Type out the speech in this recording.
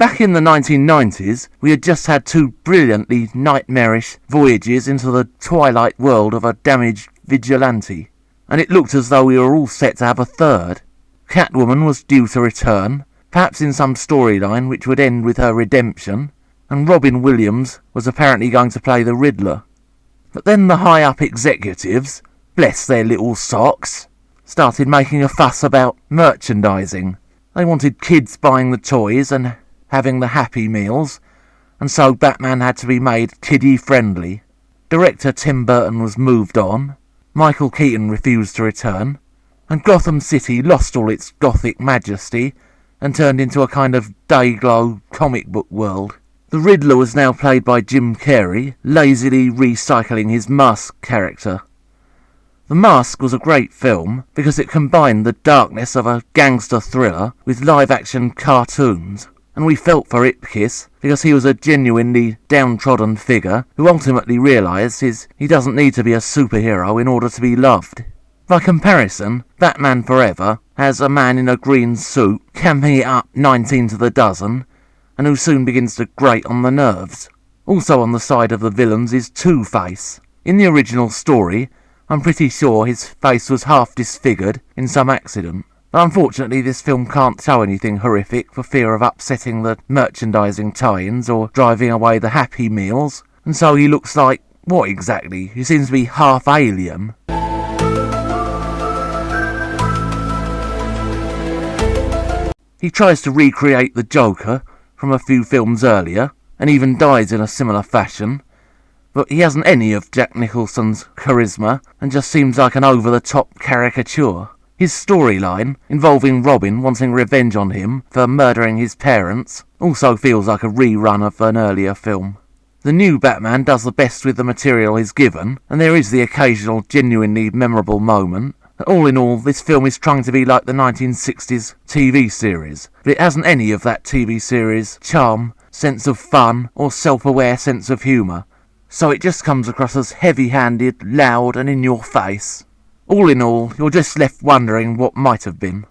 Back in the 1990s, we had just had two brilliantly nightmarish voyages into the twilight world of a damaged vigilante, and it looked as though we were all set to have a third. Catwoman was due to return, perhaps in some storyline which would end with her redemption, and Robin Williams was apparently going to play the Riddler. But then the high-up executives, bless their little socks, started making a fuss about merchandising. They wanted kids buying the toys and having the Happy Meals, and so Batman had to be made kiddie-friendly. Director Tim Burton was moved on, Michael Keaton refused to return, and Gotham City lost all its gothic majesty and turned into a kind of day-glow comic book world. The Riddler was now played by Jim Carrey, lazily recycling his Mask character. The Mask was a great film because it combined the darkness of a gangster thriller with live-action cartoons, and we felt for Ipkiss because he was a genuinely downtrodden figure who ultimately realises he doesn't need to be a superhero in order to be loved. By comparison, Batman Forever has a man in a green suit camping it up 19 to the dozen, and who soon begins to grate on the nerves. Also on the side of the villains is Two-Face. In the original story, I'm pretty sure his face was half disfigured in some accident. But unfortunately this film can't show anything horrific for fear of upsetting the merchandising tie-ins or driving away the Happy Meals, and so he looks like, what exactly? He seems to be half alien. He tries to recreate the Joker from a few films earlier, and even dies in a similar fashion, but he hasn't any of Jack Nicholson's charisma and just seems like an over-the-top caricature. His storyline, involving Robin wanting revenge on him for murdering his parents, also feels like a rerun of an earlier film. The new Batman does the best with the material he's given, and there is the occasional genuinely memorable moment. All in all, this film is trying to be like the 1960s TV series, but it hasn't any of that TV series' charm, sense of fun, or self-aware sense of humour. So it just comes across as heavy-handed, loud, and in your face. All in all, you're just left wondering what might have been.